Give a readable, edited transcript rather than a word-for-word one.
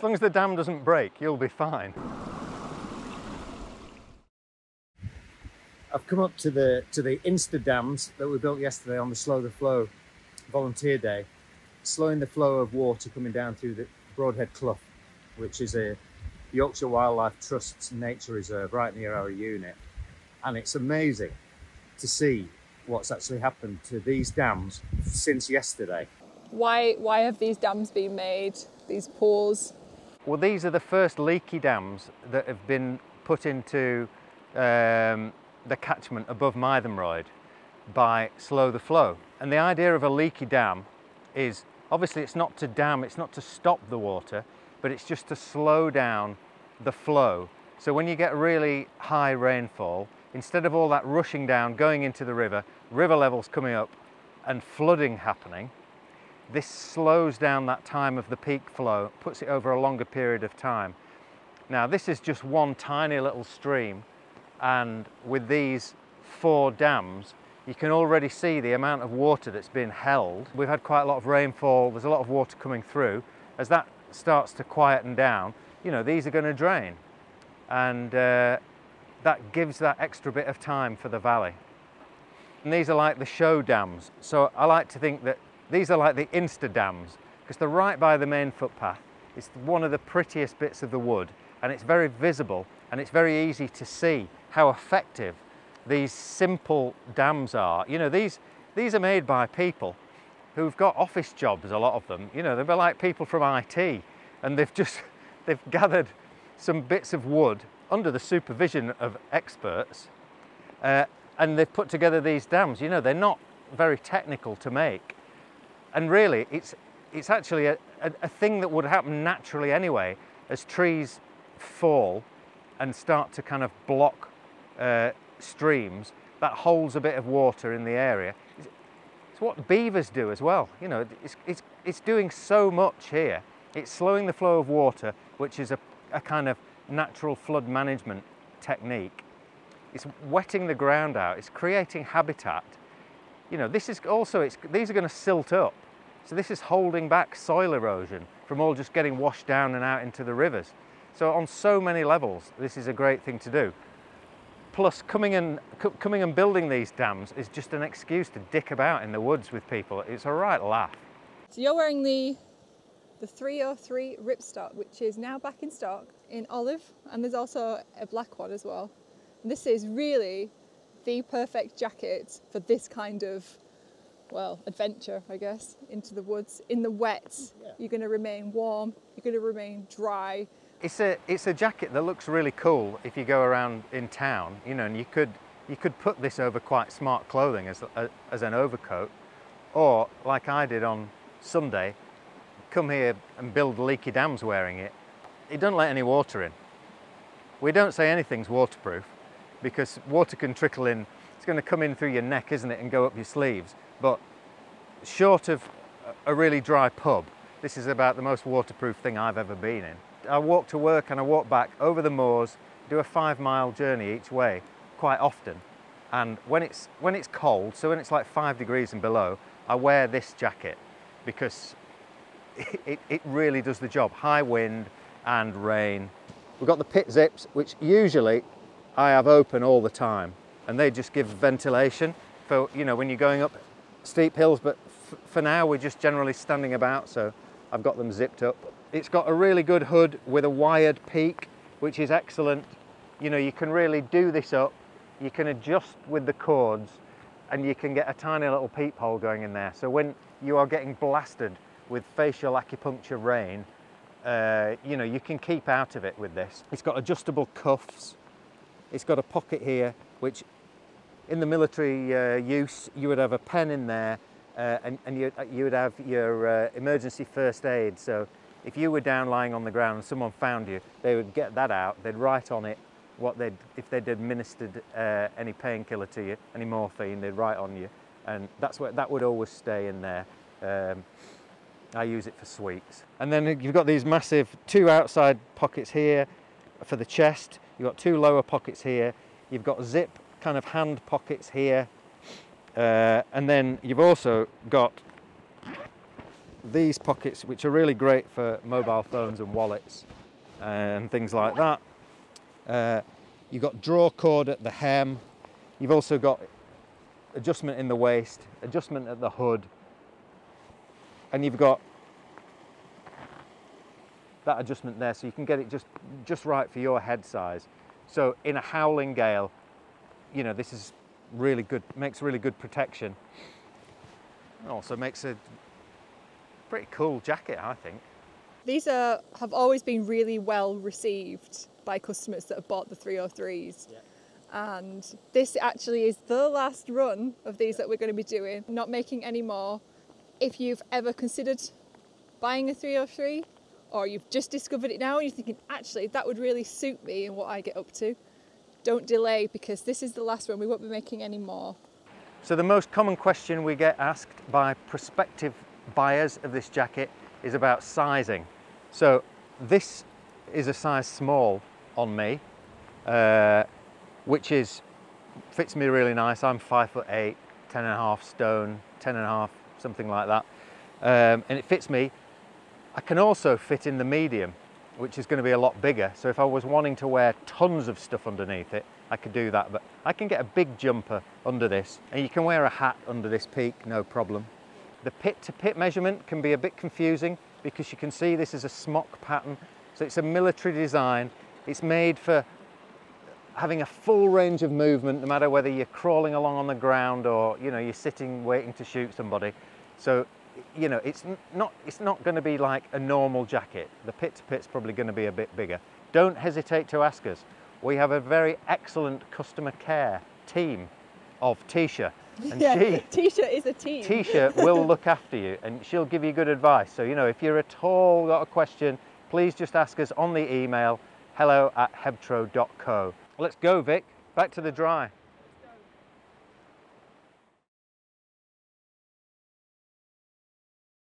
long as the dam doesn't break, you'll be fine. I've come up to the Insta dams that we built yesterday on the Slow the Flow volunteer day, slowing the flow of water coming down through the Broadhead Clough, which is a Yorkshire Wildlife Trust's nature reserve right near our unit. And it's amazing to see what's actually happened to these dams since yesterday. Why have these dams been made, these pools? Well, these are the first leaky dams that have been put into the catchment above Mytholmroyd by Slow the Flow. And the idea of a leaky dam is, obviously it's not to dam, it's not to stop the water, but it's just to slow down the flow. So when you get really high rainfall, instead of all that rushing down, going into the river levels coming up and flooding happening, this slows down that time of the peak flow, puts it over a longer period of time. Now this is just one tiny little stream, and with these 4 dams, you can already see the amount of water that's been held. We've had quite a lot of rainfall, there's a lot of water coming through. As that starts to quieten down, you know, these are going to drain. And that gives that extra bit of time for the valley. And these are like the show dams. So I like to think that these are like the Insta dams, because they're right by the main footpath. It's one of the prettiest bits of the wood, and it's very visible, and it's very easy to see how effective these simple dams are. You know, these are made by people who've got office jobs, a lot of them. You know, they're like people from IT, and they've gathered some bits of wood under the supervision of experts, and they've put together these dams. You know, they're not very technical to make, and really it's actually a thing that would happen naturally anyway. As trees fall and start to kind of block streams, that holds a bit of water in the area. It's what beavers do as well. You know, it's doing so much here. It's slowing the flow of water, which is a kind of natural flood management technique. It's wetting the ground out. It's creating habitat. You know, this is also, these are going to silt up. So this is holding back soil erosion from all just getting washed down and out into the rivers. So on so many levels, this is a great thing to do. Plus, coming and building these dams is just an excuse to dick about in the woods with people. It's a right laugh. So you're wearing the 303 ripstop, which is now back in stock in olive, and there's also a black one as well. And this is really the perfect jacket for this kind of, well, adventure, I guess, into the woods. In the wet, you're going to remain warm, you're going to remain dry. It's a jacket that looks really cool if you go around in town, you know, and you could put this over quite smart clothing as an overcoat, or like I did on Sunday, come here and build leaky dams wearing it. It doesn't let any water in. We don't say anything's waterproof because water can trickle in. It's going to come in through your neck, isn't it, and go up your sleeves. But short of a really dry pub, this is about the most waterproof thing I've ever been in. I walk to work and I walk back over the moors, do a 5-mile journey each way quite often. And when it's cold, so when it's like 5 degrees and below, I wear this jacket because it really does the job. High wind and rain. We've got the pit zips, which usually I have open all the time, and they just give ventilation for, you know, when you're going up steep hills, but for now we're just generally standing about, so I've got them zipped up. It's got a really good hood with a wired peak, which is excellent. You know, you can really do this up, you can adjust with the cords, and you can get a tiny little peephole going in there. So when you are getting blasted with facial acupuncture rain, you know, you can keep out of it with this. It's got adjustable cuffs. It's got a pocket here, which in the military use, you would have a pen in there, and you would have your emergency first aid. So if you were down lying on the ground and someone found you, they would get that out, they'd write on it if they'd administered any painkiller to you, any morphine, they'd write on you, and that would always stay in there. I use it for sweets. And then you've got these massive 2 outside pockets here for the chest, you've got 2 lower pockets here, you've got zip kind of hand pockets here, and then you've also got these pockets, which are really great for mobile phones and wallets and things like that. You've got draw cord at the hem. You've also got adjustment in the waist, adjustment at the hood, and you've got that adjustment there, so you can get it just right for your head size. So in a howling gale, you know, this is really good, makes really good protection. It also makes a pretty cool jacket, I think. These have always been really well received by customers that have bought the 303s. Yeah. And this actually is the last run of these that we're going to be doing, not making any more. If you've ever considered buying a 303, or you've just discovered it now and you're thinking, actually, that would really suit me and what I get up to, don't delay, because this is the last one. We won't be making any more. So the most common question we get asked by prospective buyers of this jacket is about sizing. So this is a size small on me, which fits me really nice. I'm 5'8", 10.5 stone, 10.5, something like that. And it fits me. I can also fit in the medium, which is going to be a lot bigger. So if I was wanting to wear tons of stuff underneath it, I could do that. But I can get a big jumper under this, and you can wear a hat under this peak, no problem. The pit to pit measurement can be a bit confusing because you can see this is a smock pattern. So it's a military design. It's made for having a full range of movement, no matter whether you're crawling along on the ground or, you know, you're sitting waiting to shoot somebody. So, you know, it's not going to be like a normal jacket. The pit to pit's probably going to be a bit bigger. Don't hesitate to ask us. We have a very excellent customer care team of Tisha, and Tisha is a team. Tisha will look after you, and she'll give you good advice. So, you know, if you're at all got a question, please just ask us on the email hello@hebtro.co. Let's go, Vic. Back to the dry.